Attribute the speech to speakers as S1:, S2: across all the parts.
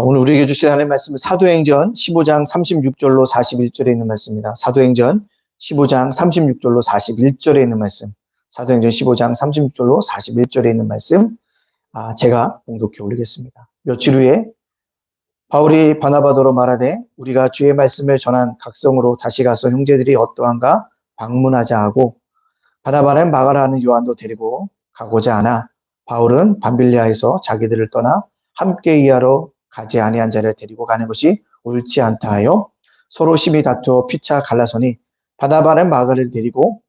S1: 오늘 우리에게 주신 하나님의 말씀은 사도행전 15장 36절로 41절에 있는 말씀입니다. 사도행전 15장 36절로 41절에 있는 말씀. 사도행전 15장 36절로 41절에 있는 말씀. 제가 봉독해 올리겠습니다. 며칠 후에 바울이 바나바더로 말하되 우리가 주의 말씀을 전한 각성으로 다시 가서 형제들이 어떠한가 방문하자 하고, 바나바는 마가라 하는 요한도 데리고 가고자 하나 바울은 밤빌리아에서 자기들을 떠나 함께 이하러 가지 아니한 자를 데리고 가는 것이 옳지 않다 하여 서로 심히 다투어 피차 갈라서니, 바나바는 마가를 데리고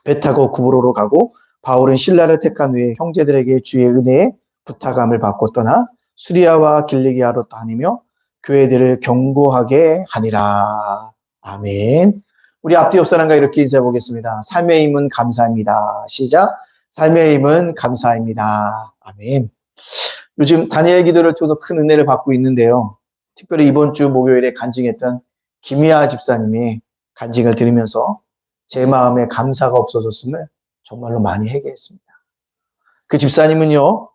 S1: 배 타고 구브로로 가고, 바울은 신라를 택한 후에 형제들에게 주의 은혜에 부탁함을 받고 떠나 수리아와 길리기아로 다니며 교회들을 경고하게 하니라. 아멘. 우리 앞뒤 옆 사람과 이렇게 인사해 보겠습니다. 삶의 힘은 감사입니다. 시작. 삶의 힘은 감사입니다. 아멘. 요즘 다니엘 기도를 통해서 큰 은혜를 받고 있는데요. 특별히 이번 주 목요일에 간증했던 김희아 집사님이 간증을 들으면서 제 마음에 감사가 없어졌음을 정말로 많이 회개했습니다. 그 집사님은요,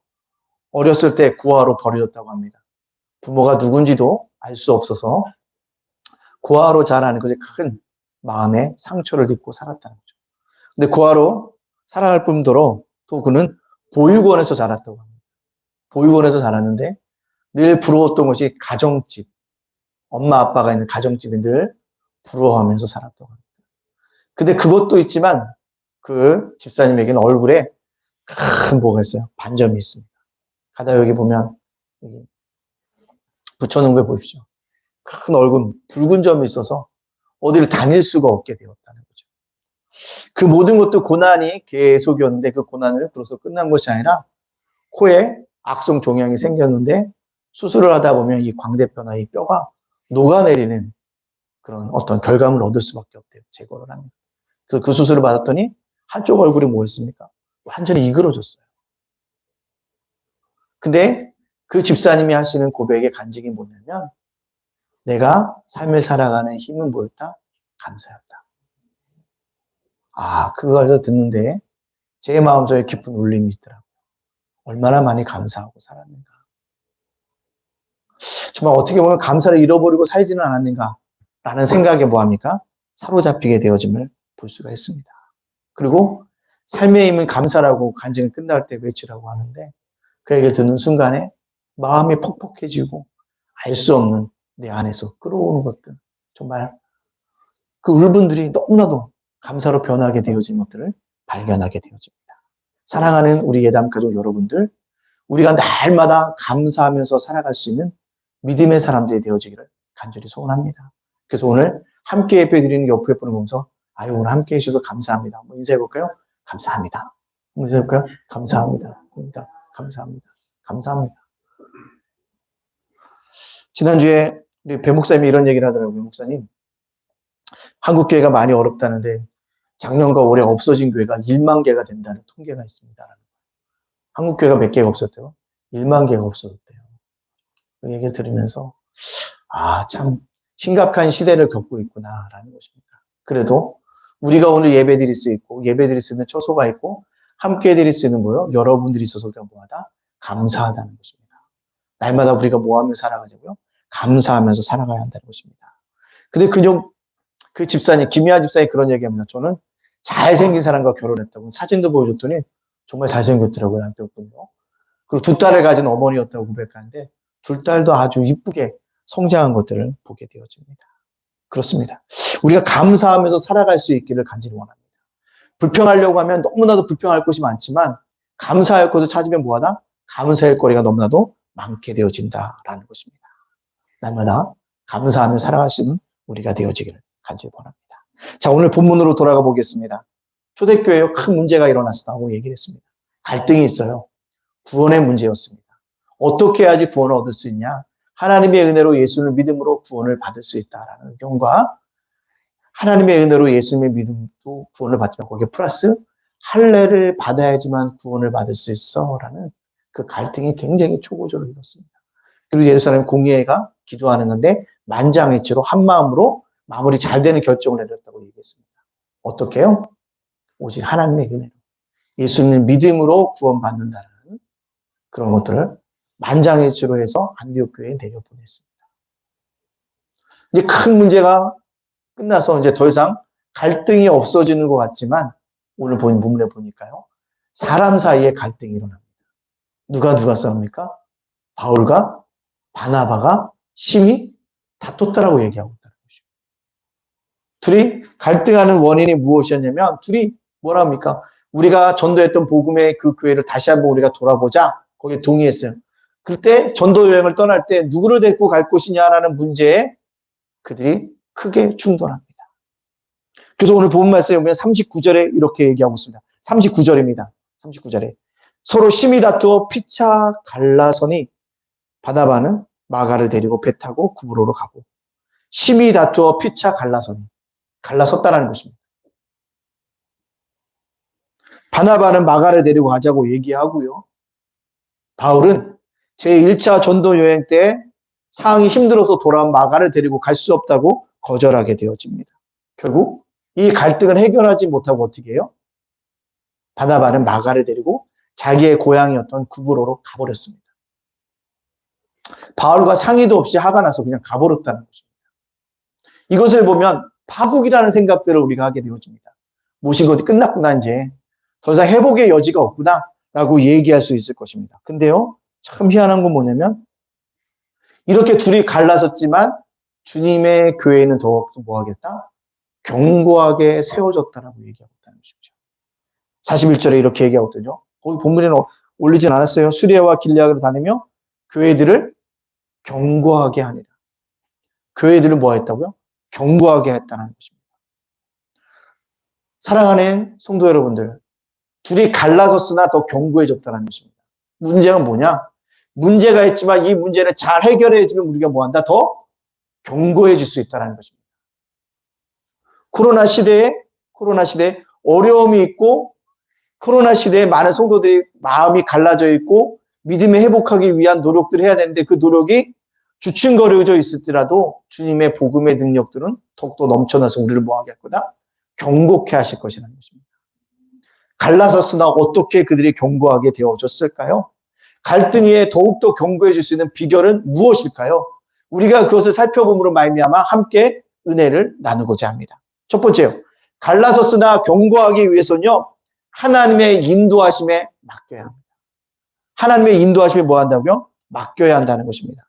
S1: 어렸을 때 고아로 버려졌다고 합니다. 부모가 누군지도 알 수 없어서 고아로 자라는 것에 큰 마음의 상처를 입고 살았다는 거죠. 근데 고아로 살아갈 뿐더러 또 그는 보육원에서 자랐다고 합니다. 보육원에서 자랐는데 늘 부러웠던 것이 가정집, 엄마 아빠가 있는 가정집이 늘 부러워하면서 살았다고 합니다. 근데 그것도 있지만 그 집사님에게는 얼굴에 큰 뭐가 있어요? 반점이 있습니다. 가다 여기 보면 여기 붙여놓은 거 보십시오. 큰 얼굴 붉은 점이 있어서 어디를 다닐 수가 없게 되었다는 거죠. 그 모든 것도 고난이 계속이었는데 그 고난을 들어서 끝난 것이 아니라 코에 악성 종양이 생겼는데 수술을 하다 보면 이 광대뼈나 이 뼈가 녹아내리는 그런 어떤 결과물을 얻을 수밖에 없대요. 제거를 하면. 그래서 그 수술을 받았더니 한쪽 얼굴이 뭐였습니까? 완전히 이그러졌어요. 근데 그 집사님이 하시는 고백의 간증이 뭐냐면, 내가 삶을 살아가는 힘은 뭐였다? 감사였다. 그걸 듣는데 제 마음속에 깊은 울림이 있더라고요. 얼마나 많이 감사하고 살았는가. 정말 어떻게 보면 감사를 잃어버리고 살지는 않았는가라는 생각에 뭐합니까? 사로잡히게 되어짐을 볼 수가 있습니다. 그리고 삶의 힘은 감사라고 간증이 끝날 때 외치라고 하는데, 그 얘기를 듣는 순간에 마음이 퍽퍽해지고 알 수 없는 내 안에서 끌어오는 것들, 정말 그 울분들이 너무나도 감사로 변하게 되어진 것들을 발견하게 되어집니다. 사랑하는 우리 예담 가족 여러분들, 우리가 날마다 감사하면서 살아갈 수 있는 믿음의 사람들이 되어지기를 간절히 소원합니다. 그래서 오늘 함께 예배드리는 옆에 분을 보면서 오늘 함께 해주셔서 감사합니다. 한번 인사해볼까요? 감사합니다. 한번 인사해볼까요? 감사합니다. 감사합니다. 감사합니다. 지난주에 우리 배 목사님이 이런 얘기를 하더라고요. 목사님, 한국 교회가 많이 어렵다는데 작년과 올해 없어진 교회가 1만 개가 된다는 통계가 있습니다. 한국 교회가 몇 개가 없었대요? 1만 개가 없어졌대요. 그 얘기를 들으면서 참 심각한 시대를 겪고 있구나라는 것입니다. 그래도 우리가 오늘 예배 드릴 수 있고 예배 드릴 수 있는 처소가 있고 함께 드릴 수 있는 거요, 여러분들이 있어서 우리가 뭐하다? 감사하다는 것입니다. 날마다 우리가 뭐하며 살아가자고요? 감사하면서 살아가야 한다는 것입니다. 근데 그 집사님, 김희아 집사님이 그런 얘기합니다. 저는 잘생긴 사람과 결혼했다고 사진도 보여줬더니 정말 잘생겼더라고요, 남편분요. 그리고 2딸을 가진 어머니였다고 고백하는데 2딸도 아주 이쁘게 성장한 것들을 보게 되어집니다. 그렇습니다. 우리가 감사하면서 살아갈 수 있기를 간절히 원합니다. 불평하려고 하면 너무나도 불평할 것이 많지만 감사할 것을 찾으면 뭐하다? 감사할 거리가 너무나도 많게 되어진다라는 것입니다. 날마다 감사하며 살아갈 수 있는 우리가 되어지기를 간절히 원합니다. 자, 오늘 본문으로 돌아가 보겠습니다. 초대교회에 큰 문제가 일어났다고 얘기를 했습니다. 갈등이 있어요. 구원의 문제였습니다. 어떻게 해야지 구원을 얻을 수 있냐? 하나님의 은혜로 예수를 믿음으로 구원을 받을 수 있다라는 의견과, 하나님의 은혜로 예수님의 믿음도 구원을 받지만 거기에 플러스 할례를 받아야지만 구원을 받을 수 있어라는 그 갈등이 굉장히 초고조를 이뤘습니다. 그리고 예루살렘 공회가 기도하는 건데 만장일치로 한 마음으로 마무리 잘 되는 결정을 내렸다고 얘기했습니다. 어떻게 해요? 오직 하나님의 은혜로 예수님을 믿음으로 구원받는다는 그런 것들을 만장일치로 해서 안디옥 교회에 내려보냈습니다. 이제 큰 문제가 끝나서 이제 더 이상 갈등이 없어지는 것 같지만 오늘 본 본문에 보니까요. 사람 사이에 갈등이 일어납니다. 누가 싸웁니까? 바울과 바나바가 심히 다퉜다라고 얘기하고 있다는 것이죠. 둘이 갈등하는 원인이 무엇이었냐면 둘이 뭐랍니까? 우리가 전도했던 복음의 그 교회를 다시 한번 우리가 돌아보자. 거기에 동의했어요. 그때 전도 여행을 떠날 때 누구를 데리고 갈 것이냐라는 문제에 그들이 크게 충돌합니다. 그래서 오늘 본 말씀에 보면 39절에 이렇게 얘기하고 있습니다. 39절입니다. 39절에 서로 심히 다투어 피차 갈라서니 바나바는 마가를 데리고 배 타고 구브로로 가고 심히 다투어 피차 갈라서니 갈라섰다는 것입니다. 바나바는 마가를 데리고 가자고 얘기하고요. 바울은 제1차 전도 여행 때 상황이 힘들어서 돌아온 마가를 데리고 갈 수 없다고 거절하게 되어집니다. 결국 이 갈등을 해결하지 못하고 어떻게 해요? 바나바는 마가를 데리고 자기의 고향이었던 구브로로 가버렸습니다. 바울과 상의도 없이 화가 나서 그냥 가버렸다는 것입니다. 이것을 보면 파국이라는 생각들을 우리가 하게 되어집니다. 모신 것이 끝났구나 이제. 더 이상 회복의 여지가 없구나 라고 얘기할 수 있을 것입니다. 근데요. 참 희한한 건 뭐냐면 이렇게 둘이 갈라섰지만 주님의 교회는 더욱 뭐하겠다? 견고하게 세워졌다라고 얘기하고 있다는 것이죠. 41절에 이렇게 얘기하고 있죠. 거기 본문에는 올리진 않았어요. 수리아와 길리앗으로 다니며 교회들을 견고하게 하니라. 교회들을 뭐 했다고요? 견고하게 했다는 것입니다. 사랑하는 성도 여러분들, 둘이 갈라섰으나 더 견고해졌다는 것입니다. 문제는 뭐냐? 문제가 있지만 이 문제를 잘 해결해주면 우리가 뭐한다? 더 견고해질 수 있다는 것입니다. 코로나 시대에 어려움이 있고 코로나 시대에 많은 성도들이 마음이 갈라져 있고 믿음을 회복하기 위한 노력들을 해야 되는데 그 노력이 주춤거려져 있을지라도 주님의 복음의 능력들은 더욱더 넘쳐나서 우리를 뭐하게 할 거다? 견고케 하실 것이라는 것입니다. 갈라섰으나 어떻게 그들이 견고하게 되어졌을까요? 갈등에 더욱더 견고해질 수 있는 비결은 무엇일까요? 우리가 그것을 살펴봄으로 말미암아 함께 은혜를 나누고자 합니다. 첫 번째요. 갈라섰으나 견고하기 위해서는요. 하나님의 인도하심에 맡겨야 합니다. 하나님의 인도하심에 뭐 한다고요? 맡겨야 한다는 것입니다.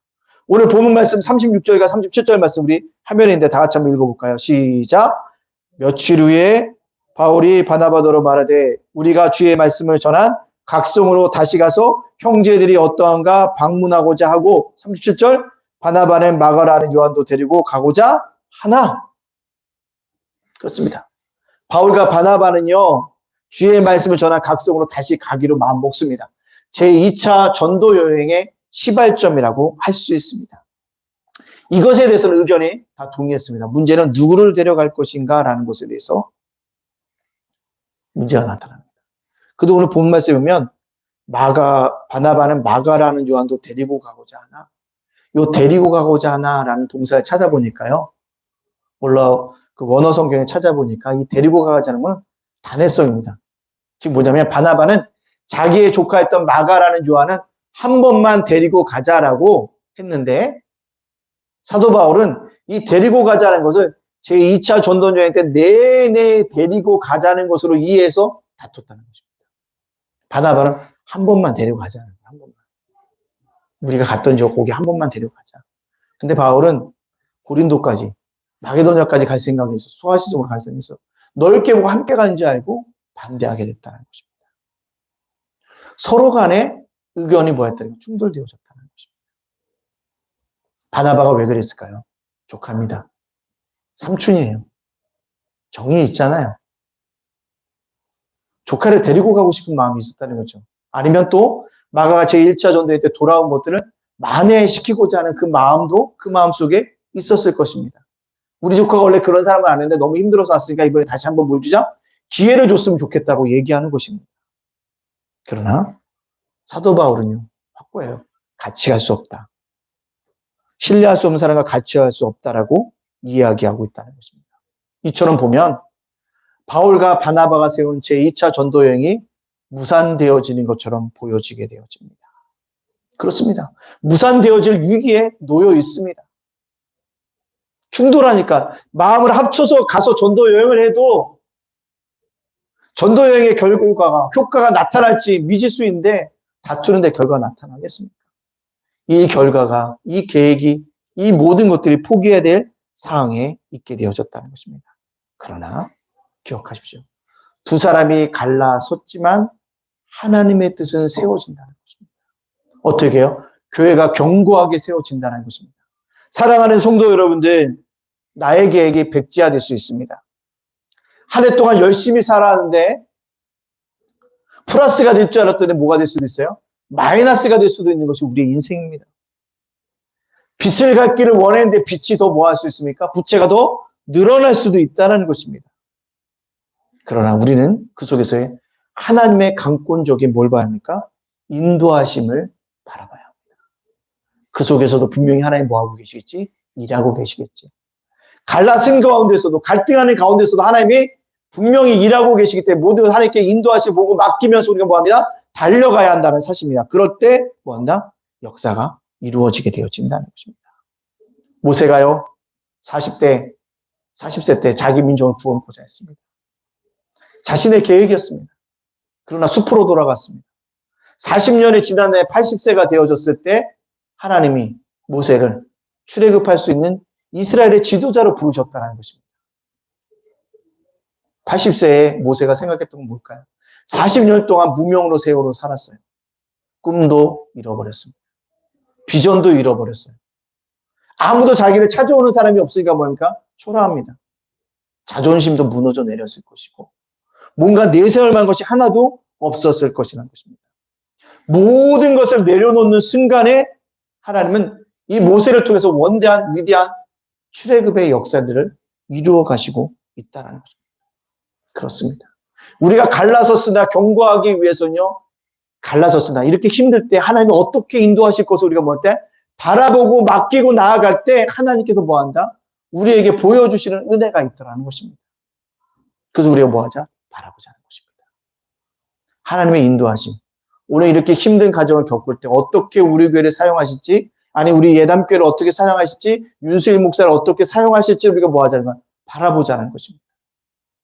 S1: 오늘 본문 말씀 36절과 37절 말씀 우리 화면에 있는데 다 같이 한번 읽어볼까요? 시작. 며칠 후에 바울이 바나바더러 말하되 우리가 주의 말씀을 전한 각성으로 다시 가서 형제들이 어떠한가 방문하고자 하고 37절 바나바는 마가라는 요한도 데리고 가고자 하나. 그렇습니다. 바울과 바나바는요. 주의 말씀을 전한 각성으로 다시 가기로 마음먹습니다. 제2차 전도 여행의 시발점이라고 할 수 있습니다. 이것에 대해서는 의견이 다 동의했습니다. 문제는 누구를 데려갈 것인가 라는 것에 대해서 문제가 나타납니다. 그도 오늘 본 말씀에 보면 바나바는 마가라는 요한도 데리고 가고자 하나 요 데리고 가고자 하나라는 동사를 찾아보니까요. 물론 그 원어 성경에 찾아보니까 이 데리고 가고자 하는 건 단회성입니다. 지금 뭐냐면 바나바는 자기의 조카였던 마가라는 요한은 한 번만 데리고 가자라고 했는데 사도 바울은 이 데리고 가자는 것을 제2차 전도 여행 때 내내 데리고 가자는 것으로 이해해서 다퉜다는 것입니다. 바나바는 한 번만 데리고 가자는 거예요. 한 번만. 우리가 갔던 저 거기 한 번만 데리고 가자. 근데 바울은 고린도까지 마게도냐까지 갈 생각이 있어. 소아시즘으로 갈 생각이 있어. 넓게 보고 함께 가는 줄 알고 반대하게 됐다는 것입니다. 서로 간에 의견이 뭐였다는 충돌되어졌다는 것입니다. 바나바가 왜 그랬을까요? 조카입니다. 삼촌이에요. 정이 있잖아요. 조카를 데리고 가고 싶은 마음이 있었다는 거죠. 아니면 또 마가가 제1차 전도회 때 돌아온 것들을 만회시키고자 하는 그 마음도 그 마음 속에 있었을 것입니다. 우리 조카가 원래 그런 사람은 아닌데 너무 힘들어서 왔으니까 이번에 다시 한번 보여주자. 기회를 줬으면 좋겠다고 얘기하는 것입니다. 그러나 사도 바울은요. 확고해요. 같이 갈 수 없다. 신뢰할 수 없는 사람과 같이 할 수 없다라고 이야기하고 있다는 것입니다. 이처럼 보면 바울과 바나바가 세운 제2차 전도 여행이 무산되어지는 것처럼 보여지게 되어집니다. 그렇습니다. 무산되어질 위기에 놓여 있습니다. 충돌하니까 마음을 합쳐서 가서 전도 여행을 해도 전도 여행의 효과가 나타날지 미지수인데 다투는데 결과가 나타나겠습니까? 이 결과가, 이 계획이, 이 모든 것들이 포기해야 될 상황에 있게 되어졌다는 것입니다. 그러나 기억하십시오. 두 사람이 갈라섰지만 하나님의 뜻은 세워진다는 것입니다. 어떻게 해요? 교회가 견고하게 세워진다는 것입니다. 사랑하는 성도 여러분들, 나의 계획이 백지화될 수 있습니다. 한 해 동안 열심히 살았는데 플러스가 될 줄 알았더니 뭐가 될 수도 있어요? 마이너스가 될 수도 있는 것이 우리의 인생입니다. 빛을 갖기를 원했는데 빛이 더 뭐 할 수 있습니까? 부채가 더 늘어날 수도 있다는 것입니다. 그러나 우리는 그 속에서의 하나님의 강권적인 뭘 봐야 합니까? 인도하심을 바라봐야 합니다. 그 속에서도 분명히 하나님 뭐하고 계시겠지? 일하고 계시겠지. 갈라진 가운데서도, 갈등하는 가운데서도 하나님이 분명히 일하고 계시기 때문에 모든 하나님께 인도하심을 보고 맡기면서 우리가 뭐합니다? 달려가야 한다는 사실입니다. 그럴 때 뭐한다? 역사가 이루어지게 되어진다는 것입니다. 모세가요, 40세 때 자기 민족을 구원하고자 했습니다. 자신의 계획이었습니다. 그러나 숲으로 돌아갔습니다. 40년이 지난 후에 80세가 되어졌을 때 하나님이 모세를 출애굽할 수 있는 이스라엘의 지도자로 부르셨다는 것입니다. 80세에 모세가 생각했던 건 뭘까요? 40년 동안 무명으로 세월을 살았어요. 꿈도 잃어버렸습니다. 비전도 잃어버렸어요. 아무도 자기를 찾아오는 사람이 없으니까 뭡니까? 초라합니다. 자존심도 무너져 내렸을 것이고 뭔가 내세울 만한 것이 하나도 없었을 것이라는 것입니다. 모든 것을 내려놓는 순간에 하나님은 이 모세를 통해서 원대한 위대한 출애굽의 역사들을 이루어 가시고 있다는 것입니다. 그렇습니다. 우리가 갈라섰으나 견고하기 위해서는요, 갈라섰으나 이렇게 힘들 때 하나님이 어떻게 인도하실 것을 우리가 뭐 할 때 바라보고 맡기고 나아갈 때 하나님께서 뭐 한다? 우리에게 보여주시는 은혜가 있더라는 것입니다. 그래서 우리가 뭐 하자? 바라보자는 것입니다. 하나님의 인도하심. 오늘 이렇게 힘든 가정을 겪을 때 어떻게 우리 교회를 사용하실지, 아니 우리 예담교회를 어떻게 사용하실지, 윤수일 목사를 어떻게 사용하실지 우리가 뭐 하자는 건 바라보자는 것입니다.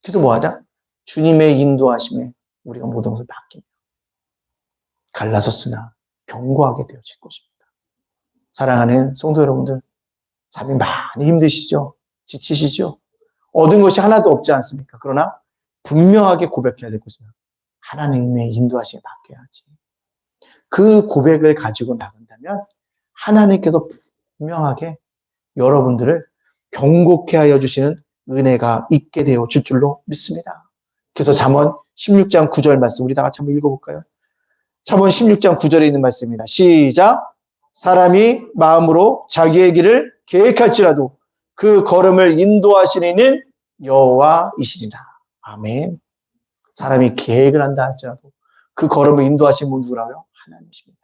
S1: 그래서 뭐 하자? 주님의 인도하심에 우리가 모든 것을 맡깁니다. 갈라섰으나 견고하게 되어질 것입니다. 사랑하는 성도 여러분들, 삶이 많이 힘드시죠? 지치시죠? 얻은 것이 하나도 없지 않습니까? 그러나 분명하게 고백해야 될 것은 하나님의 인도하심에 맡겨야지. 그 고백을 가지고 나간다면 하나님께서 분명하게 여러분들을 경고케 하여 주시는 은혜가 있게 되어 줄 줄로 믿습니다. 그래서 잠언 16장 9절 말씀 우리 다 같이 한번 읽어볼까요? 잠언 16장 9절에 있는 말씀입니다. 시작! 사람이 마음으로 자기의 길을 계획할지라도 그 걸음을 인도하시는 이는 여호와이시니라. 아멘. 사람이 계획을 한다 할지라도 그 걸음을 인도하시는 분 누구라고요? 하나님이십니다.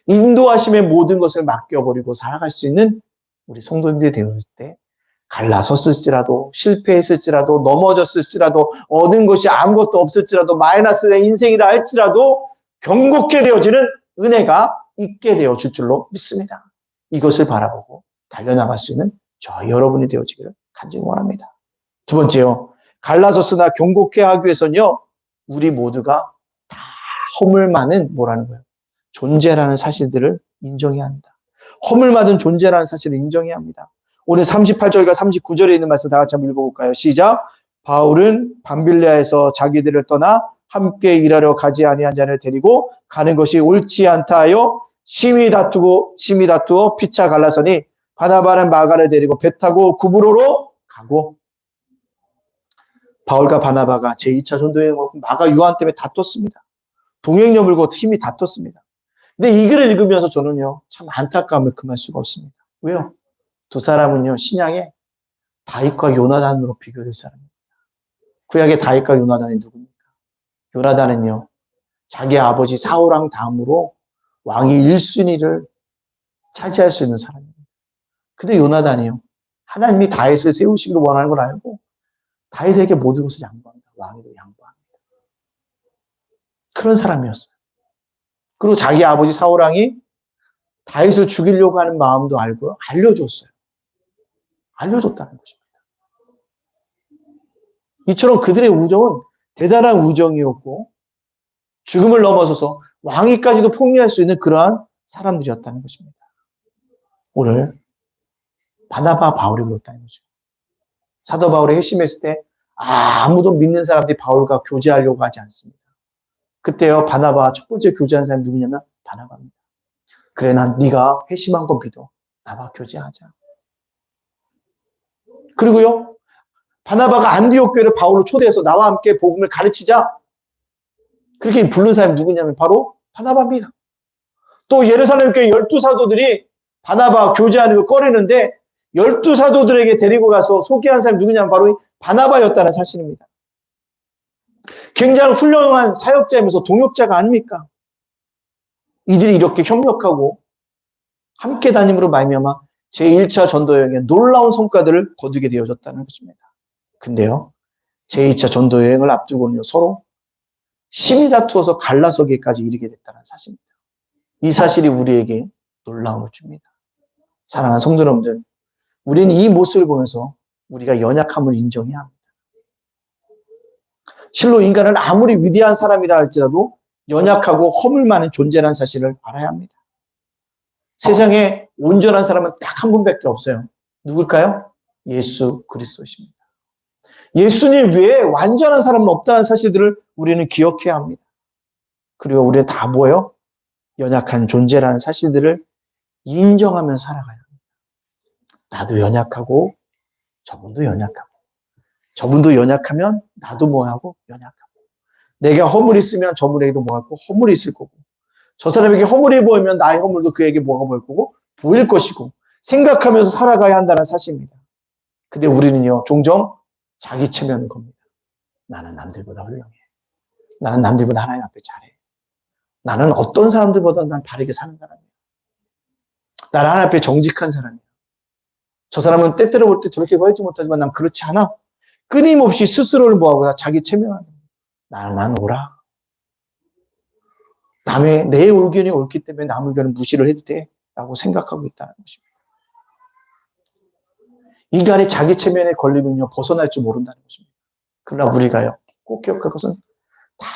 S1: 인도하심의 모든 것을 맡겨버리고 살아갈 수 있는 우리 성도님들이 되었을 때 갈라섰을지라도 실패했을지라도 넘어졌을지라도 얻은 것이 아무것도 없을지라도 마이너스의 인생이라 할지라도 경고케 되어지는 은혜가 있게 되어질 줄로 믿습니다. 이것을 바라보고 달려나갈 수 있는 저 여러분이 되어지기를 간절히 원합니다. 두 번째요. 갈라섰으나 경고케 하기 위해서는요. 우리 모두가 다 허물 많은 뭐라는 거예요? 존재라는 사실들을 인정해야 합니다. 허물 많은 존재라는 사실을 인정해야 합니다. 오늘 38절과 39절에 있는 말씀 다 같이 한번 읽어볼까요? 시작! 바울은 밤빌레아에서 자기들을 떠나 함께 일하러 가지 아니한 자를 데리고 가는 것이 옳지 않다 하여 심히 다투어 피차 갈라서니 바나바는 마가를 데리고 배 타고 구브로로 가고 바울과 바나바가 제2차 전도여행을 마가 요한 때문에 다퉜습니다. 동행녀 물고 힘이 다퉜습니다. 근데 이 글을 읽으면서 저는요 참 안타까움을 금할 수가 없습니다. 왜요? 두 사람은요 신약에 다윗과 요나단으로 비교될 사람입니다. 구약의 다윗과 요나단이 누굽니까? 요나단은요 자기 아버지 사울왕 다음으로 왕위 1순위를 차지할 수 있는 사람입니다. 근데 요나단이요 하나님이 다윗을 세우시기를 원하는 걸 알고 다윗에게 모든 것을 양보합니다. 왕위도 양보합니다. 그런 사람이었어요. 그리고 자기 아버지 사울왕이 다윗을 죽이려고 하는 마음도 알고요. 알려줬어요. 알려줬다는 것입니다. 이처럼 그들의 우정은 대단한 우정이었고 죽음을 넘어서서 왕위까지도 폭리할 수 있는 그러한 사람들이었다는 것입니다. 오늘 바나바 바울이 그렇다는 거죠. 사도 바울이 회심했을 때 아무도 믿는 사람들이 바울과 교제하려고 하지 않습니다. 그때요 바나바와 첫 번째 교제한 사람이 누구냐면 바나바입니다. 그래 난 네가 회심한 거 믿어. 나와 교제하자. 그리고요 바나바가 안디옥 교회를 바울로 초대해서 나와 함께 복음을 가르치자. 그렇게 부른 사람이 누구냐면 바로 바나바입니다. 또 예루살렘 교회 12사도들이 바나바와 교제하는 걸 꺼리는데 12사도들에게 데리고 가서 소개한 사람이 누구냐면 바로 바나바였다는 사실입니다. 굉장히 훌륭한 사역자이면서 동역자가 아닙니까? 이들이 이렇게 협력하고 함께 다님으로 말미암아 제1차 전도 여행에 놀라운 성과들을 거두게 되어졌다는 것입니다. 근데요, 제2차 전도 여행을 앞두고는요, 서로 심히 다투어서 갈라서기까지 이르게 됐다는 사실입니다. 이 사실이 우리에게 놀라움을 줍니다. 사랑하는 성도 여러분들, 우리는 이 모습을 보면서 우리가 연약함을 인정해야 합니다. 실로 인간은 아무리 위대한 사람이라 할지라도 연약하고 허물 많은 존재라는 사실을 알아야 합니다. 세상에 온전한 사람은 딱 한 분밖에 없어요. 누굴까요? 예수 그리스도십니다. 예수님 외에 완전한 사람은 없다는 사실들을 우리는 기억해야 합니다. 그리고 우리는 다 뭐예요? 연약한 존재라는 사실들을 인정하며 살아가야 합니다. 나도 연약하고 저분도 연약하고 저분도 연약하면 나도 뭐하고 연약하고 내가 허물이 있으면 저분에게도 뭐하고 허물이 있을 거고 저 사람에게 허물이 보이면 나의 허물도 그에게 뭐가 보일 거고 보일 것이고 생각하면서 살아가야 한다는 사실입니다. 근데 우리는요 종종 자기 체면을 겁니다. 나는 남들보다 훌륭해. 나는 남들보다 하나님 앞에 잘해. 나는 어떤 사람들보다 난 바르게 사는 사람이야. 나는 하나님 앞에 정직한 사람이야. 저 사람은 때때로 볼 때 저렇게 보이지 못하지만 난 그렇지 않아. 끊임없이 스스로를 뭐하고 자기 체면하는 거야. 나는 옳아. 내 의견이 옳기 때문에 남의 의견은 무시를 해도 돼 라고 생각하고 있다는 것입니다. 인간의 자기 체면에 걸리면요 벗어날 줄 모른다는 것입니다. 그러나 우리가요 꼭 기억할 것은 다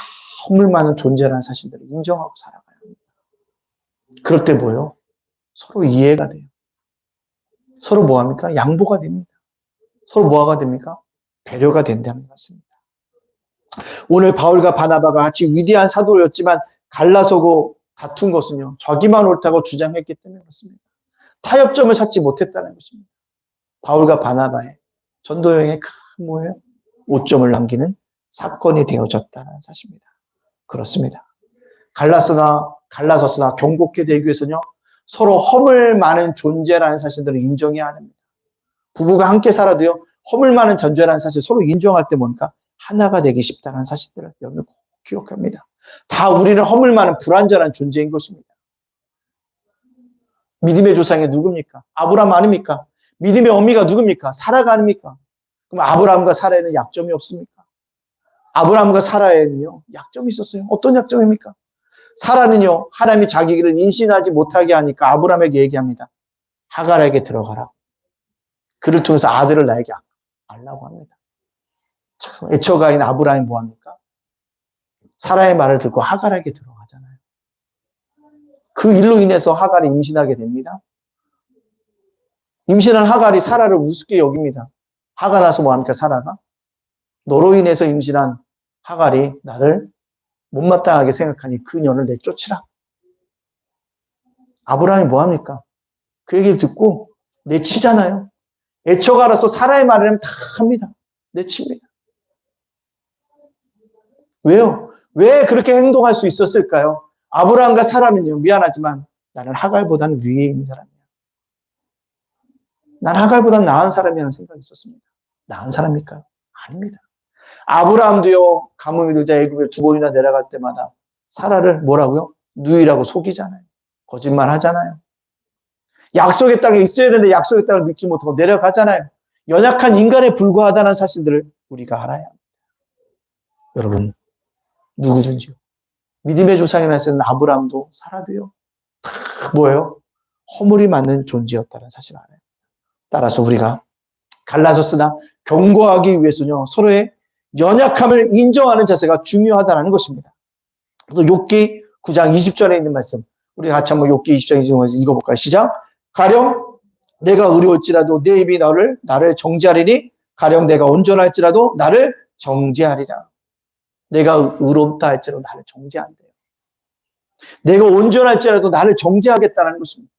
S1: 허물 많은 존재라는 사실들을 인정하고 살아가야 합니다. 그럴 때 뭐예요? 서로 이해가 돼요. 서로 뭐합니까? 양보가 됩니다. 서로 뭐가 됩니까? 배려가 된다는 것입니다. 오늘 바울과 바나바가 같이 위대한 사도였지만 갈라서고 다툰 것은요 자기만 옳다고 주장했기 때문에 그렇습니다. 타협점을 찾지 못했다는 것입니다. 바울과 바나바의 전도여행에 큰 뭐예요? 오점을 남기는 사건이 되어졌다는 사실입니다. 그렇습니다. 갈라섰으나 경고케 되기 위해서는요 서로 허물 많은 존재라는 사실들을 인정해야 합니다. 부부가 함께 살아도요 허물 많은 존재라는 사실 서로 인정할 때 보니까 하나가 되기 쉽다는 사실들을 여러분 꼭 기억합니다. 다 우리는 허물 많은 불완전한 존재인 것입니다. 믿음의 조상이 누굽니까? 아브라함 아닙니까? 믿음의 어미가 누굽니까? 사라가 아닙니까? 그럼 아브라함과 사라에는 약점이 없습니까? 아브라함과 사라에는요 약점이 있었어요. 어떤 약점입니까? 사라는요 하나님이 자기를 인신하지 못하게 하니까 아브라함에게 얘기합니다. 하갈에게 들어가라. 그를 통해서 아들을 나에게 알라고 합니다. 참 애처가인 아브라함이 뭐합니까? 사라의 말을 듣고 하갈에게 들어가잖아요. 그 일로 인해서 하갈이 임신하게 됩니다. 임신한 하갈이 사라를 우습게 여깁니다. 화가 나서 뭐합니까? 사라가 너로 인해서 임신한 하갈이 나를 못마땅하게 생각하니 그녀를 내쫓으라. 아브라함이 뭐합니까? 그 얘기를 듣고 내치잖아요. 애처가로서 사라의 말을 다 합니다. 내칩니다. 왜요? 왜 그렇게 행동할 수 있었을까요? 아브라함과 사라는요 미안하지만 나는 하갈보다는 위에 있는 사람이야. 난 하갈보다 나은 사람이라는 생각이 있었습니다. 나은 사람일까요? 아닙니다. 아브라함도요 가뭄이 늦자 애굽에 2번이나 내려갈 때마다 사라를 뭐라고요? 누이라고 속이잖아요. 거짓말 하잖아요. 약속의 땅에 있어야 되는데 약속의 땅을 믿지 못하고 내려가잖아요. 연약한 인간에 불과하다는 사실들을 우리가 알아야 합니다. 여러분 누구든지요. 믿음의 조상이라 했을 아브라함도 사라도요. 다 뭐예요? 허물이 많은 존재였다는 사실을 알아요. 따라서 우리가 갈라졌으나 견고하기 위해서는요, 서로의 연약함을 인정하는 자세가 중요하다는 것입니다. 또 욥기 9장 20절에 있는 말씀, 우리 같이 한번 욥기 20장 읽어볼까요? 시작. 가령 내가 의로울지라도 내 입이 나를 정죄하리니 가령 내가 온전할지라도 나를 정죄하리라. 내가 의롭다 할지라도 나를 정죄한대요. 내가 온전할지라도 나를 정죄하겠다는 것입니다.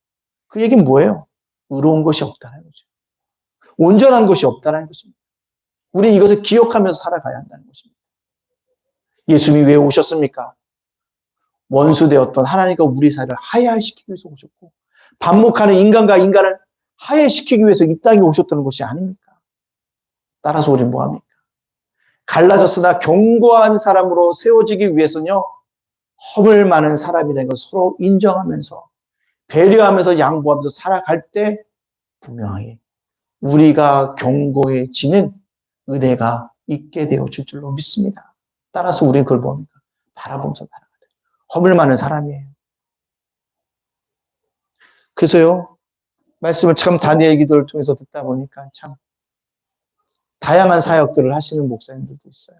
S1: 그 얘기는 뭐예요? 의로운 것이 없다는 거죠. 온전한 것이 없다는 것입니다. 우리는 이것을 기억하면서 살아가야 한다는 것입니다. 예수님이 왜 오셨습니까? 원수되었던 하나님과 우리 사이를 화해시키기 위해서 오셨고, 반목하는 인간과 인간을 화해시키기 위해서 이 땅에 오셨다는 것이 아닙니까? 따라서 우리는 뭐합니까? 갈라졌으나 견고한 사람으로 세워지기 위해서는요, 허물 많은 사람이라는 것을 서로 인정하면서 배려하면서 양보하면서 살아갈 때 분명히 우리가 견고해지는 은혜가 있게 되어줄 줄로 믿습니다. 따라서 우리는 그걸 뭡니까? 바라보면서 살아가야 돼요. 허물 많은 사람이에요. 그래서요, 말씀을 참 다니엘 기도를 통해서 듣다 보니까 참 다양한 사역들을 하시는 목사님들도 있어요.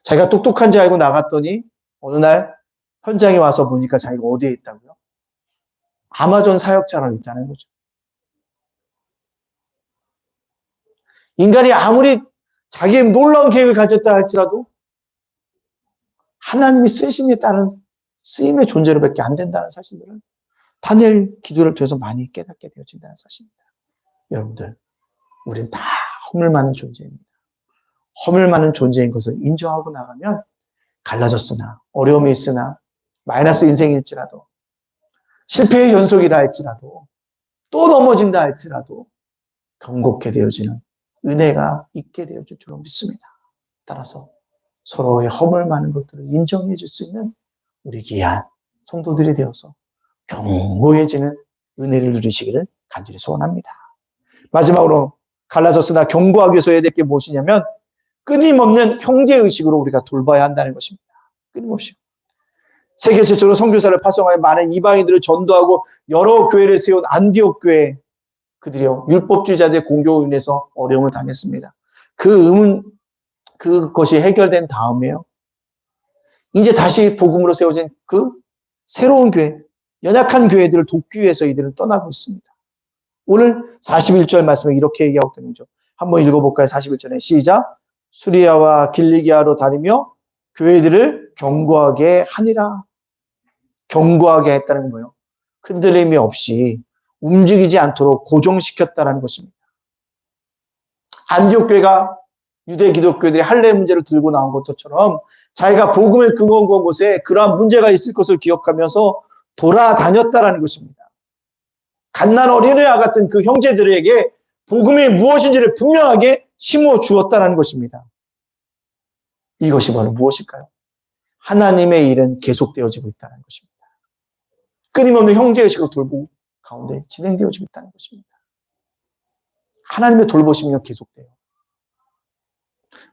S1: 자기가 똑똑한 줄 알고 나갔더니 어느 날 현장에 와서 보니까 자기가 어디에 있다고요? 아마존 사역자로 있다는 거죠. 인간이 아무리 자기의 놀라운 계획을 가졌다 할지라도 하나님이 쓰심에 따른 쓰임의 존재로밖에 안 된다는 사실들을 다니엘 기도를 통해서 많이 깨닫게 되어진다는 사실입니다. 여러분들, 우린 다 허물 많은 존재입니다. 허물 많은 존재인 것을 인정하고 나가면 갈라졌으나 어려움이 있으나 마이너스 인생일지라도 실패의 연속이라 할지라도 또 넘어진다 할지라도 견고하게 되어지는 은혜가 있게 되어질 줄로 믿습니다. 따라서 서로의 허물 많은 것들을 인정해 줄 수 있는 우리 귀한 성도들이 되어서 견고해지는 은혜를 누리시기를 간절히 소원합니다. 마지막으로 갈라졌으나 견고하기 위해서 해야 될 게 무엇이냐면 끊임없는 형제의식으로 우리가 돌봐야 한다는 것입니다. 끊임없이. 세계 최초로 선교사를 파송하여 많은 이방인들을 전도하고 여러 교회를 세운 안디옥 교회, 그들이요 율법주의자들의 공격으로 인해서 어려움을 당했습니다. 그것이 해결된 다음에요, 이제 다시 복음으로 세워진 그 새로운 교회, 연약한 교회들을 돕기 위해서 이들은 떠나고 있습니다. 오늘 41절 말씀에 이렇게 얘기하고 있는 거죠. 한번 읽어볼까요? 41절에 시작. 수리아와 길리기아로 다니며 교회들을 견고하게 하니라. 견고하게 했다는 건 뭐예요? 흔들림이 없이 움직이지 않도록 고정시켰다는 것입니다. 안디옥 교회가 유대 기독교들이 할례 문제를 들고 나온 것처럼 자기가 복음을 근거한 곳에 그러한 문제가 있을 것을 기억하면서 돌아다녔다는 것입니다. 갓난 어린애와 같은 그 형제들에게 복음이 무엇인지를 분명하게 심어 주었다는 것입니다. 이것이 바로 무엇일까요? 하나님의 일은 계속되어지고 있다는 것입니다. 끊임없는 형제의식을 돌보고 가운데 진행되어지고 있다는 것입니다. 하나님의 돌보심이 계속돼요.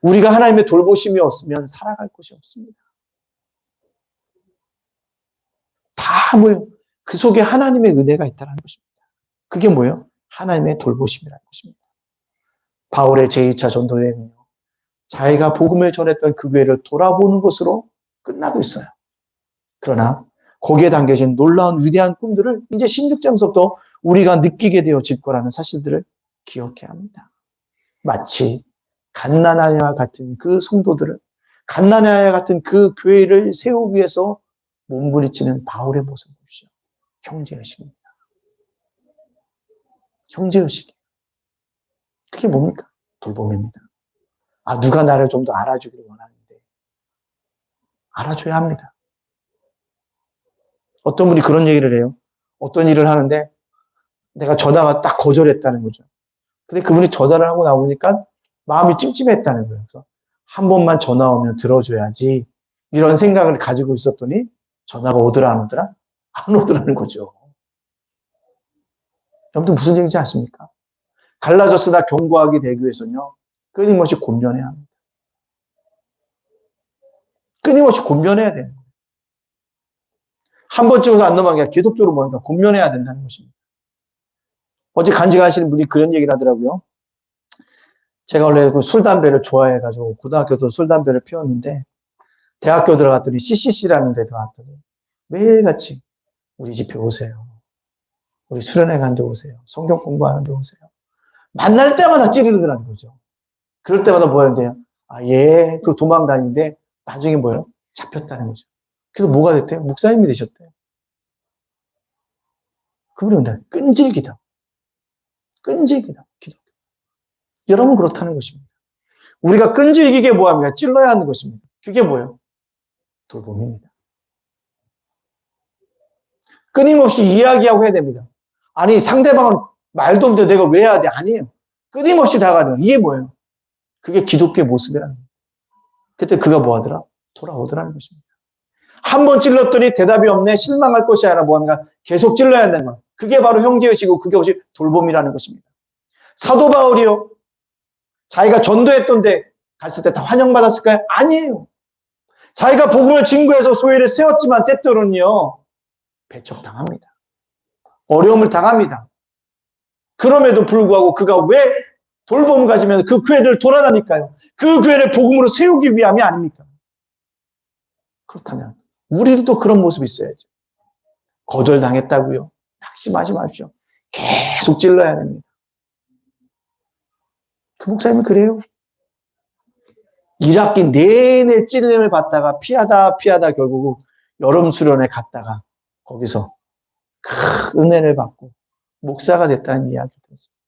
S1: 우리가 하나님의 돌보심이 없으면 살아갈 곳이 없습니다. 다 뭐예요? 그 속에 하나님의 은혜가 있다는 것입니다. 그게 뭐예요? 하나님의 돌보심이라는 것입니다. 바울의 제2차 전도여행은요, 자기가 복음을 전했던 그 교회를 돌아보는 것으로 끝나고 있어요. 그러나 거기에 담겨진 놀라운 위대한 꿈들을 이제 16장서부터 우리가 느끼게 되어질 거라는 사실들을 기억해야 합니다. 마치 갓나나야와 같은 그 성도들을, 갓나나야와 같은 그 교회를 세우기 위해서 몸부림치는 바울의 모습을 보십시오. 형제의식입니다. 형제의식. 그게 뭡니까? 돌봄입니다. 누가 나를 좀 더 알아주기를 원하는데 알아줘야 합니다. 어떤 분이 그런 얘기를 해요. 어떤 일을 하는데 내가 전화가 딱 거절했다는 거죠. 근데 그분이 전화를 하고 나오니까 마음이 찜찜했다는 거예요. 그래서 한 번만 전화 오면 들어줘야지 이런 생각을 가지고 있었더니 전화가 오더라 안 오더라? 안 오더라는 거죠. 여러분들 무슨 얘기인지 아십니까? 갈라졌으나 견고하게 되기 위해서는요, 끊임없이 곤변해야 합니다. 끊임없이 곤변해야 돼요. 한 번 찍어서 안 넘어가게 계속적으로 뭐니까 권면해야 된다는 것입니다. 어제 간증하시는 분이 그런 얘기를 하더라고요. 제가 원래 그 술, 담배를 좋아해가지고 고등학교도 술, 담배를 피웠는데 대학교 들어갔더니 CCC라는 데 들어갔더니 매일같이 우리 집에 오세요. 우리 수련회 가는 데 오세요. 성경 공부하는 데 오세요. 만날 때마다 찌르더라는 거죠. 그럴 때마다 뭐 하는데요? 아, 예. 그 도망 다니는데 나중에 뭐예요? 잡혔다는 거죠. 그래서 뭐가 됐대요? 목사님이 되셨대요. 그분이 온다. 끈질기다. 끈질기다. 기독교. 여러분 그렇다는 것입니다. 우리가 끈질기게 뭐합니까? 찔러야 하는 것입니다. 그게 뭐예요? 돌봄입니다. 끊임없이 이야기하고 해야 됩니다. 아니 상대방은 말도 없는데 내가 왜 해야 돼? 아니에요. 끊임없이 다가가는 이게 뭐예요? 그게 기독교의 모습이라는 거예요. 그때 그가 뭐하더라? 돌아오더라는 것입니다. 한 번 찔렀더니 대답이 없네. 실망할 것이 아니라 뭐합니까? 계속 찔러야 한다는 거예요. 그게 바로 형제의식이고 그게 혹시 돌봄이라는 것입니다. 사도 바울이요. 자기가 전도했던데 갔을 때 다 환영받았을까요? 아니에요. 자기가 복음을 증거해서 소위를 세웠지만 때때로는요. 배척당합니다. 어려움을 당합니다. 그럼에도 불구하고 그가 왜 돌봄을 가지면 그 교회를 돌아다니까요? 그 교회를 복음으로 세우기 위함이 아닙니까? 그렇다면 우리도 그런 모습이 있어야죠. 거절당했다고요? 낙심하지 마십시오. 계속 찔러야 됩니다. 그 목사님은 그래요. 1학기 내내 찔림을 받다가 피하다 결국 여름 수련회 갔다가 거기서 큰 은혜를 받고 목사가 됐다는 이야기를 들었습니다.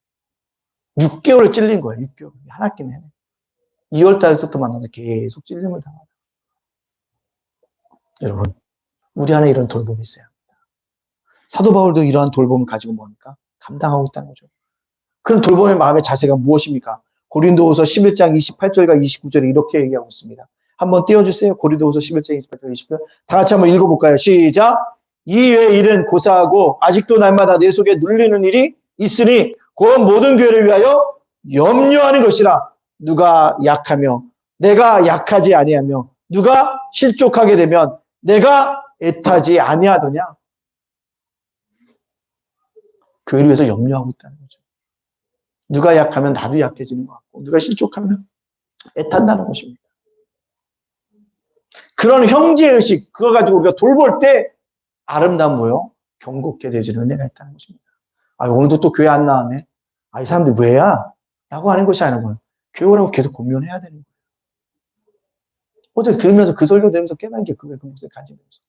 S1: 6개월을 찔린 거예요. 6개월. 한 학기 내내. 2월 달부터 만나서 계속 찔림을 당하다. 여러분, 우리 안에 이런 돌봄이 있어야 합니다. 사도 바울도 이러한 돌봄을 가지고 뭐니까 감당하고 있다는 거죠. 그럼 돌봄의 마음의 자세가 무엇입니까? 고린도후서 11장 28절과 29절에 이렇게 얘기하고 있습니다. 한번 띄워주세요. 고린도후서 11장 28절 29절. 다 같이 한번 읽어볼까요? 시작. 이외의 일은 고사하고 아직도 날마다 내 속에 눌리는 일이 있으니 곧 모든 교회를 위하여 염려하는 것이라. 누가 약하며 내가 약하지 아니하며 누가 실족하게 되면 내가 애타지 아니하더냐. 교회를 위해서 염려하고 있다는 거죠. 누가 약하면 나도 약해지는 것 같고 누가 실족하면 애탄다는 것입니다. 그런 형제의식 그거 가지고 우리가 돌볼 때 아름다운 뭐요? 경고케 되어지는 은혜가 있다는 것입니다. 아, 오늘도 또 교회 안 나왔네. 아, 이 사람들 왜야? 라고 하는 것이 아니라 뭐예요? 교회 오라고 계속 권면해야 되는 거예요. 어제 들으면서 그 설교 들으면서 깨달은 게 그거예요. 그 목소리 간지되면서.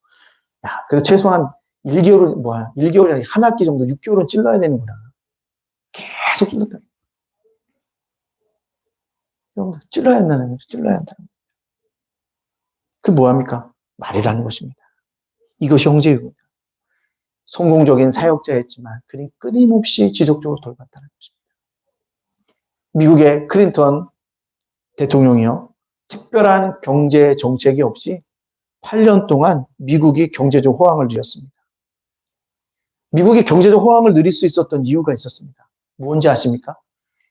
S1: 야, 그래서 최소한 1개월은 뭐야? 1개월이 아니라 한 학기 정도 6개월은 찔러야 되는구나. 계속 찔렀다. 여러분들 찔러야 한다는 거죠. 찔러야 한다는 거죠. 그 뭐합니까? 말이라는 것입니다. 이것이 형제입니다. 성공적인 사역자였지만 그는 끊임없이 지속적으로 돌봤다는 것입니다. 미국의 클린턴 대통령이요. 특별한 경제 정책이 없이 8년 동안 미국이 경제적 호황을 누렸습니다. 미국이 경제적 호황을 누릴 수 있었던 이유가 있었습니다. 뭔지 아십니까?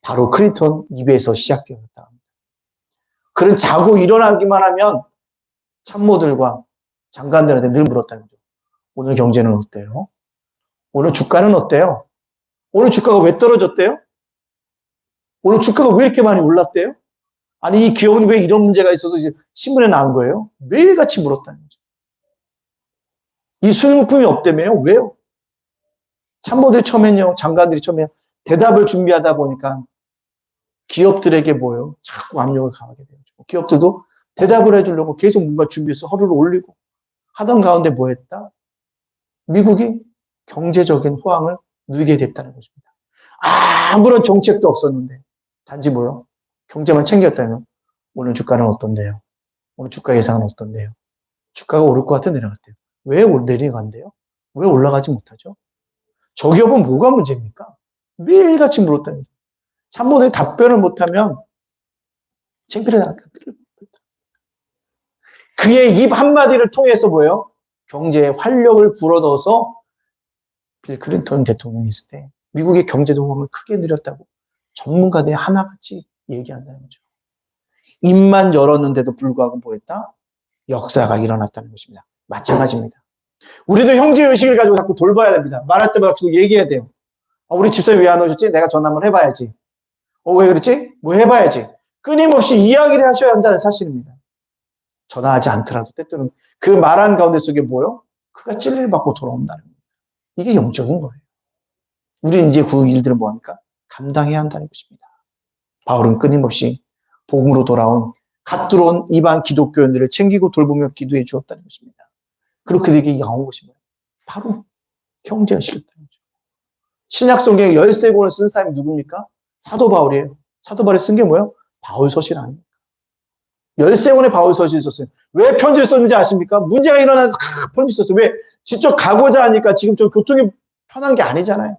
S1: 바로 클린턴 입에서 시작되었다. 그는 자고 일어나기만 하면 참모들과 장관들한테 늘 물었다는 거죠. 오늘 경제는 어때요? 오늘 주가는 어때요? 오늘 주가가 왜 떨어졌대요? 오늘 주가가 왜 이렇게 많이 올랐대요? 아니 이 기업은 왜 이런 문제가 있어서 이제 신문에 나온 거예요? 매일같이 물었다는 거죠. 이 수용품이 없다며요? 왜요? 참모들이 처음엔요, 장관들이 처음에 대답을 준비하다 보니까 기업들에게 뭐예요? 자꾸 압력을 가하게 되죠. 기업들도 대답을 해주려고 계속 뭔가 준비해서 허리를 올리고 하던 가운데 뭐 했다? 미국이 경제적인 호황을 누리게 됐다는 것입니다. 아무런 정책도 없었는데 단지 뭐요? 경제만 챙겼다면 오늘 주가는 어떤데요? 오늘 주가 예상은 어떤데요? 주가가 오를 것 같아 내려갔대요. 왜 내려간대요? 왜 올라가지 못하죠? 저 기업은 뭐가 문제입니까? 매일같이 물었다는 거죠. 참모들이 답변을 못하면 창피를 당할까? 그의 입 한마디를 통해서 뭐예요? 경제에 활력을 불어넣어서 빌 클린턴 대통령이 있을 때 미국의 경제 동향을 크게 늘렸다고 전문가들이 하나같이 얘기한다는 거죠. 입만 열었는데도 불구하고 뭐했다? 역사가 일어났다는 것입니다. 마찬가지입니다. 우리도 형제의식을 가지고 자꾸 돌봐야 됩니다. 말할 때마다 계속 얘기해야 돼요. 우리 집사님 왜 안 오셨지? 내가 전화 한번 해봐야지. 왜 그랬지? 뭐 해봐야지. 끊임없이 이야기를 하셔야 한다는 사실입니다. 전화하지 않더라도 때때로는 그 말한 가운데 속에 뭐요? 그가 찔릴 받고 돌아온다는 거예요. 이게 영적인 거예요. 우리는 이제 그 일들은 뭐합니까? 감당해야 한다는 것입니다. 바울은 끊임없이 복음으로 돌아온 갓 들어온 이방 기독교인들을 챙기고 돌보며 기도해 주었다는 것입니다. 그리고 그들에게 나온 것이 뭐예요? 바로 형제의식이었다는 거죠. 신약 성경에 13권을 쓴 사람이 누굽니까? 사도 바울이에요. 사도 바울이 쓴 게 뭐예요? 바울서실 아닙니까? 13권의 바울서실을 썼어요. 왜 편지를 썼는지 아십니까? 문제가 일어나서 편지 썼어요. 왜? 직접 가고자 하니까 지금 좀 교통이 편한 게 아니잖아요.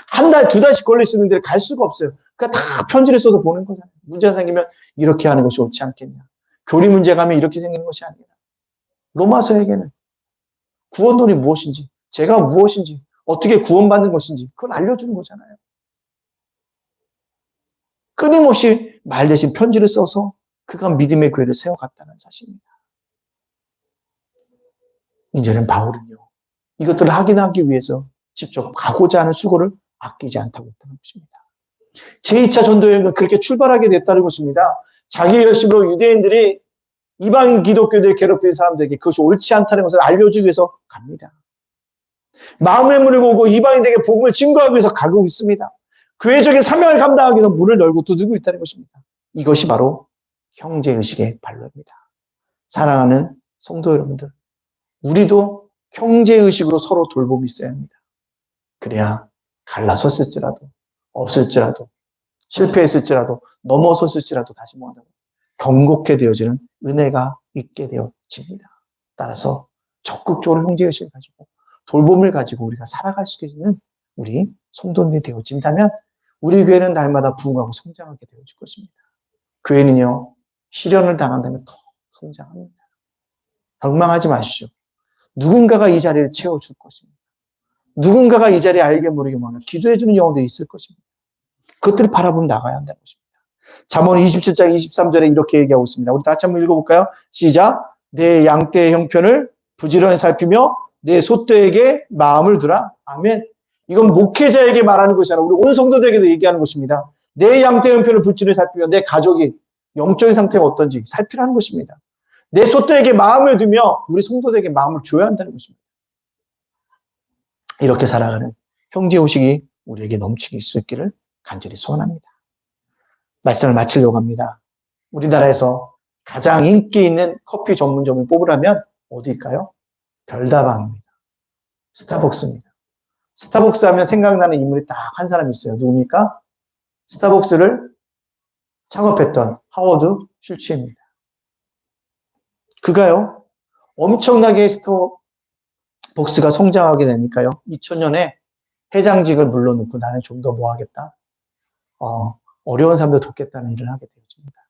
S1: 한 달, 두 달씩 걸릴 수 있는 데를 갈 수가 없어요. 그러니까 다 편지를 써서 보낸 거잖아요. 문제가 생기면 이렇게 하는 것이 옳지 않겠냐. 교리 문제가 하면 이렇게 생기는 것이 아니라 로마서에게는 구원론이 무엇인지, 죄가 무엇인지, 어떻게 구원받는 것인지 그걸 알려주는 거잖아요. 끊임없이 말 대신 편지를 써서 그가 믿음의 교회를 세워갔다는 사실입니다. 이제는 바울은요, 이것들을 확인하기 위해서 직접 가고자 하는 수고를 아끼지 않다고 했다는 것입니다. 제2차 전도여행은 그렇게 출발하게 됐다는 것입니다. 자기 열심으로 유대인들이 이방인 기독교들을 괴롭히는 사람들에게 그것이 옳지 않다는 것을 알려주기 위해서 갑니다. 마음의 문을 보고 이방인들에게 복음을 증거하기 위해서 가고 있습니다. 교회적인 사명을 감당하기 위해서 문을 열고 두드리고 있다는 것입니다. 이것이 바로 형제의식의 발로입니다. 사랑하는 성도 여러분들, 우리도 형제의식으로 서로 돌봄이 있어야 합니다. 그래야 갈라섰을지라도 없을지라도 실패했을지라도 넘어섰을지라도 다시 뭐한다고 경고케 되어지는 은혜가 있게 되어집니다. 따라서 적극적으로 형제의식을 가지고 돌봄을 가지고 우리가 살아갈 수 있는 우리 성도님이 되어진다면 우리 교회는 날마다 부흥하고 성장하게 되어질 것입니다. 교회는요, 시련을 당한다면 더 성장합니다. 격망하지 마시죠. 누군가가 이 자리를 채워줄 것입니다. 누군가가 이 자리에 알게 모르게 기도해주는 영혼들이 있을 것입니다. 그것들을 바라보며 나가야 한다는 것입니다. 잠언 27장 23절에 이렇게 얘기하고 있습니다. 우리 다시 한번 읽어볼까요? 시작. 내 양떼의 형편을 부지런히 살피며 내 소떼에게 마음을 두라. 아멘. 이건 목회자에게 말하는 것이 아니라 우리 온 성도들에게도 얘기하는 것입니다. 내 양떼의 형편을 부지런히 살피며 내 가족이 영적인 상태가 어떤지 살피라는 것입니다. 내 소떼에게 마음을 두며 우리 성도들에게 마음을 줘야 한다는 것입니다. 이렇게 살아가는 형제의식이 우리에게 넘치게 수 있기를 간절히 소원합니다. 말씀을 마치려고 합니다. 우리나라에서 가장 인기 있는 커피 전문점을 뽑으라면 어디일까요? 별다방입니다. 스타벅스입니다. 스타벅스 하면 생각나는 인물이 딱 한 사람이 있어요. 누굽니까? 스타벅스를 창업했던 하워드 슐츠입니다. 그가요, 엄청나게 스타벅스가 성장하게 되니까요, 2000년에 회장직을 물러놓고 나는 좀 더 뭐 하겠다? 어려운 사람들 돕겠다는 일을 하게 되어집니다.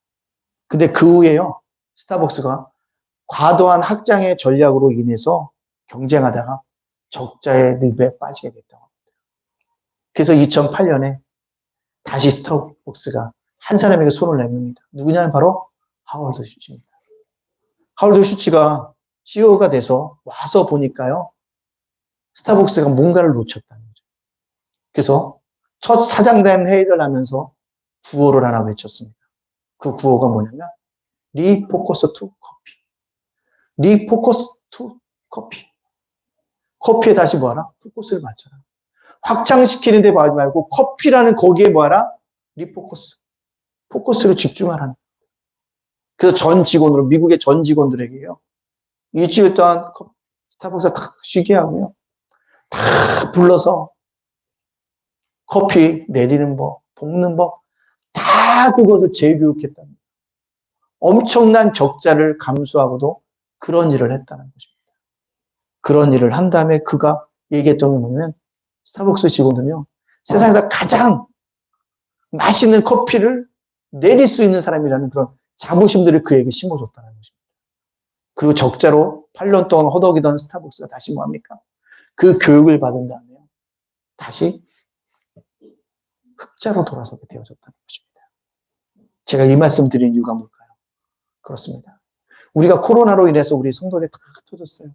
S1: 근데 그 후에요, 스타벅스가 과도한 확장의 전략으로 인해서 경쟁하다가 적자의 늪에 빠지게 됐다고 합니다. 그래서 2008년에 다시 스타벅스가 한 사람에게 손을 내밉니다. 누구냐면 바로 하워드 슈츠입니다. 하워드 슈츠가 CEO가 돼서 와서 보니까요, 스타벅스가 뭔가를 놓쳤다는 거죠. 그래서 첫 사장단 회의를 하면서 구호를 하나 외쳤습니다. 그 구호가 뭐냐면 리포커스 투 커피. 리포커스 투 커피. 커피에 다시 뭐하라? 포커스를 맞춰라. 확장시키는 데 말고 커피라는 거기에 뭐하라? 리포커스. 포커스로 집중하라는. 그래서 전 직원으로 미국의 전 직원들에게요. 일주일 동안 스타벅스 다 쉬게 하고요. 다 불러서 커피 내리는 법, 볶는 법, 다 그것을 재교육했답니다. 엄청난 적자를 감수하고도 그런 일을 했다는 것입니다. 그런 일을 한 다음에 그가 얘기했던 게 뭐냐면 스타벅스 직원들은요, 세상에서 가장 맛있는 커피를 내릴 수 있는 사람이라는 그런 자부심들을 그에게 심어줬다는 것입니다. 그리고 적자로 8년 동안 허덕이던 스타벅스가 다시 뭐합니까? 그 교육을 받은 다음에 다시 흑자로 돌아서게 되어졌다는 것입니다. 제가 이 말씀 드린 이유가 뭘까요? 그렇습니다. 우리가 코로나로 인해서 우리 성도들이 다 터졌어요.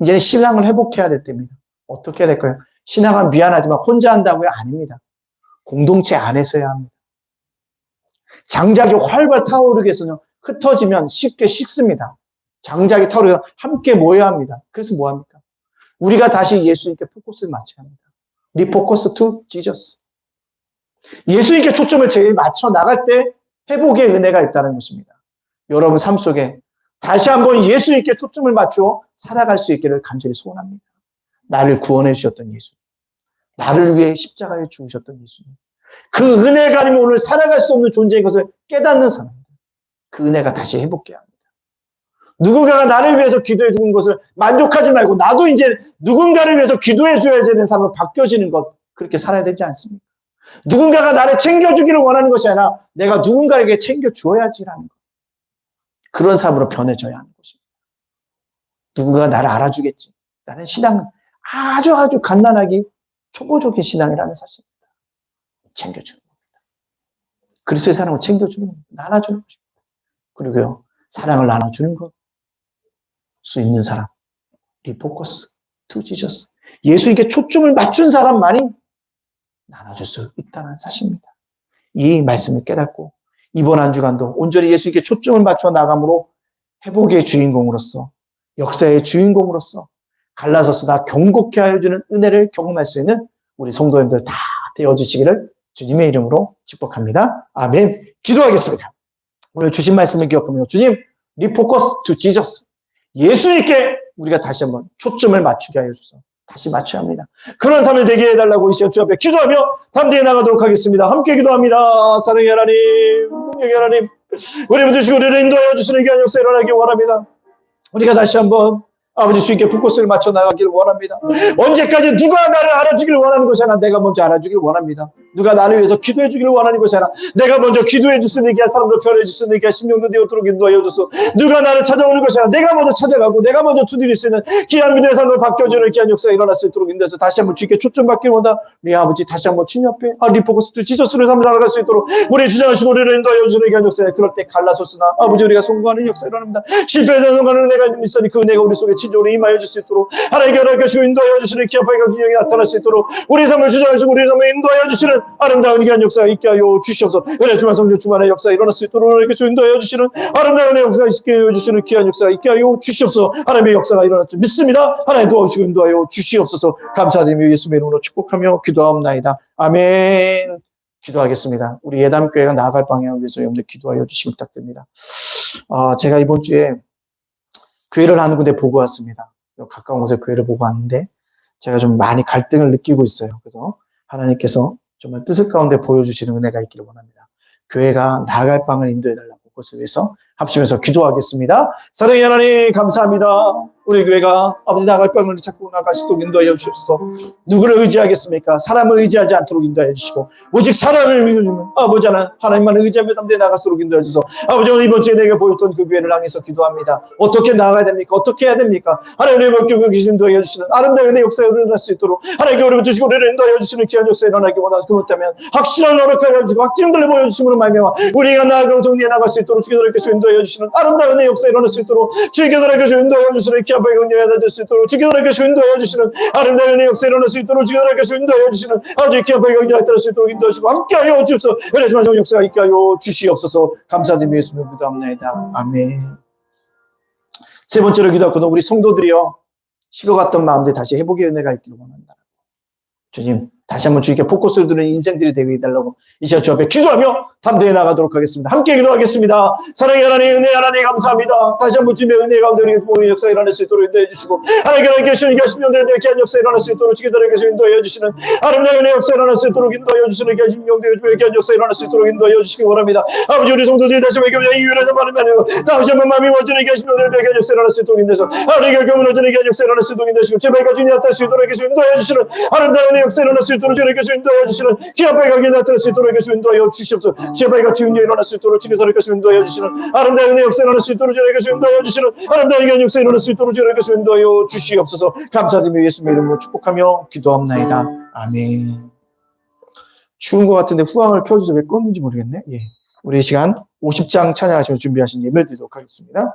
S1: 이제는 신앙을 회복해야 될 때입니다. 어떻게 해야 될까요? 신앙은 미안하지만 혼자 한다고요? 아닙니다. 공동체 안에서 해야 합니다. 장작이 활발 타오르기 위해서는 흩어지면 쉽게 식습니다. 장작이 타오르면 함께 모여야 합니다. 그래서 뭐 합니까? 우리가 다시 예수님께 포커스를 맞춰야 합니다. 리포커스 투 지저스. 예수님께 초점을 제일 맞춰 나갈 때 회복의 은혜가 있다는 것입니다. 여러분 삶 속에 다시 한번 예수님께 초점을 맞춰 살아갈 수 있기를 간절히 소원합니다. 나를 구원해 주셨던 예수, 나를 위해 십자가에 죽으셨던 예수님, 그 은혜가 아니면 오늘 살아갈 수 없는 존재인 것을 깨닫는 사람들, 그 은혜가 다시 회복해야 합니다. 누군가가 나를 위해서 기도해 주는 것을 만족하지 말고 나도 이제 누군가를 위해서 기도해 줘야 되는 사람으로 바뀌어지는 것, 그렇게 살아야 되지 않습니까? 누군가가 나를 챙겨주기를 원하는 것이 아니라 내가 누군가에게 챙겨주어야지라는 것, 그런 사람으로 변해져야 하는 것입니다. 누군가가 나를 알아주겠지 라는 신앙은 아주 갓난하게 초보적인 신앙이라는 사실입니다. 챙겨주는 겁니다. 그리스도의 사랑을 챙겨주는 겁니다. 나눠주는 것입니다. 그리고요, 사랑을 나눠주는 것, 수 있는 사람, 리포커스 투 지저스. 예수에게 초점을 맞춘 사람만이 나눠줄 수 있다는 사실입니다. 이 말씀을 깨닫고 이번 한 주간도 온전히 예수에게 초점을 맞춰 나감으로 회복의 주인공으로서, 역사의 주인공으로서 갈라서서 경고케 하여 주는 은혜를 경험할 수 있는 우리 성도님들 다 되어주시기를 주님의 이름으로 축복합니다. 아멘. 기도하겠습니다. 오늘 주신 말씀을 기억하며 주님, 리포커스 투 지저스. 예수님께 우리가 다시 한번 초점을 맞추게 하여 주소서. 다시 맞춰야 합니다. 그런 삶을 되게 해달라고 이 시간 주 앞에 기도하며 담대히 나가도록 하겠습니다. 함께 기도합니다. 사랑의 하나님, 능력의 하나님, 우리 붙드시고 우리를 인도하여 주시는 귀한 역사 일어나기 원합니다. 우리가 다시 한번 아버지 주님께 포커스를 맞춰 나가기를 원합니다. 언제까지 누가 나를 알아주기를 원하는 것이 아니라 내가 먼저 알아주기를 원합니다. 누가 나를 위해서 기도해 주기를 원하는 것이 아니라 내가 먼저 기도해 줄 수 있는 게 사람들 변해 줄 수 있는 게 심령도 되어도록 인도하여 주소. 누가 나를 찾아오는 것이 아니라 내가 먼저 찾아가고 내가 먼저 두드릴 수 있는 귀한 믿음의 삶을 바뀌어주는 귀한 역사가 일어날 수 있도록 인도해서 다시 한번 주님께 초점받기를 원한다. 우리 아버지 다시 한번 주님 앞에 리포커스 투 지저스를 삶을 살아갈 수 있도록 우리 주장하시고 우리를 인도하여 주는 귀한 역사에 그럴 때 갈라서스나 아버지 우리가 성공하는 역사가 일어납니다. 실패해서 성공하는 은혜가 있으니 그 은혜가 우리 속에 진정으로 임하여 줄 수 있도록 하나님께 허락하시고 인도하여 주시는 기업화가 기능이 나타날 수 있도록 우리 삶을 주장하시고 우리 삶을 인도하여 주시는 아름다운 귀한 역사가 있게 하여 주시옵소서. 은혜 주말 성령 주말의 역사가 일어날 수 있도록 이렇게 인도하여 주시는 아름다운 역사가 있게 하여 주시는 귀한 역사가 있게 하여 주시옵소서. 하나님의 역사가 일어날 줄 믿습니다. 하나님 도와주시고 인도하여 주시옵소서. 감사드리며 예수의 이름으로 축복하며 기도하옵나이다. 아멘. 기도하겠습니다. 우리 예담교회가 나아갈 방향을 위해서 여러분들 기도하여 주시기 부탁드립니다. 제가 이번 주에 교회를 하는 군데 보고 왔습니다. 가까운 곳에 교회를 보고 왔는데 제가 좀 많이 갈등을 느끼고 있어요. 그래서 하나님께서 정말 뜻을 가운데 보여주시는 은혜가 있기를 원합니다. 교회가 나아갈 방을 인도해달라고 그것을 위해서 합심해서 기도하겠습니다. 사랑의 하나님 감사합니다. 우리 교회가 아버지 나아갈 방을 찾고 나갈 수 있도록 인도하여 주시옵소서. 누구를 의지하겠습니까? 사람을 의지하지 않도록 인도하여 주시고 오직 사람을 믿어주면 아버지는 하나님만 의지하며 담대히 나가도록 인도하여 주소서. 아버지 오늘 이번 주에 내게 보였던 그 교회를 향해서 기도합니다. 어떻게 나아가야 됩니까? 어떻게 해야 됩니까? 하나님의 법규 귀신 인도하여 주시는 아름다운 은혜 역사에 일어날 수 있도록 하나님께 우리 붙드시고 우리를 인도하여 주시는 귀한 역사에 일어나기 원하고 그렇다면 확실한 노력을 해주시고 확증들을 보여주심으로 말미암아 우리가 나아가고 정리해 나갈 수 있도록 주께서 인도하여 주시는 아름다운 은혜 역사에 일어날 수 있도록 주께서 인도하여 주시는 귀한 법규 인도하여 수 있도록 주께서 인도하여 주시는 아름다운 은혜 역사에 일어날 수 있도록 주께서 인도하여 주시는 아주 귀한 법규 인도하여 수 있도록 인도하시고 함께하여 주옵소서. 은혜지만 성 역사가 있게 하여 주시옵소서. 감사드리며 예수님의 기도합니다. 아멘. 세 번째로 기도하고는 우리 성도들이여 식어갔던 마음들 다시 회복의 은혜가 있기를 원한다. 주님 다시 한번 주님께 포커스를 두는 인생들이 되게 해달라고 이 시간 주 앞에 기도하며 담대히 나가도록 하겠습니다. 함께 기도하겠습니다. 사랑의 하나님 은혜 하나님 감사합니다. 다시 한번 주님의 은혜 가운데 우리 역사 일어날 수 있도록 인도해 주시고 하나님께 주시는 계시면들의 귀한 역사 일어날 수 있도록 주께서 인도해 주시는 아름다운 은혜 역사 일어날 수 있도록 인도해 주시는 귀한 역사 일어날 수 있도록 인도해 주시기 원합니다. 아버지 우리 성도들이 다시 한번 교회의 이유에서 말하면 아니고 다시 한번 마음이 와주는 계시면들의 귀한 역사 일어날 수 있도록 인도해서 하나님께 교문해주는 귀한 역사 일어날 수 있도록 인도하시고 제발까지 나타날 수 있도록 인도해 주시는 아름다운 은혜 역사 일어날 수 있도록 주님께서 인도하여 주시는 기업발각이 나타날 수 있도록 인도하여 주시옵소서. 제발같이 운명이 일어날 수 있도록 주께서 인도하여 주시는 아름다운 은혜 역사 일어날 수 있도록 주님께서 인도하여 주시는 아름다운 귀한 역사 일어날 수 있도록 주님께서 인도하여 주시옵소서. 감사드리며 예수님의 이름으로 축복하며 기도합나이다. 아멘. 추운 것 같은데 후황을 펴주셔서 왜 껐는지 모르겠네. 예. 우리 이 시간 50장 찬양하시며 준비하신 예배를 드리도록 하겠습니다.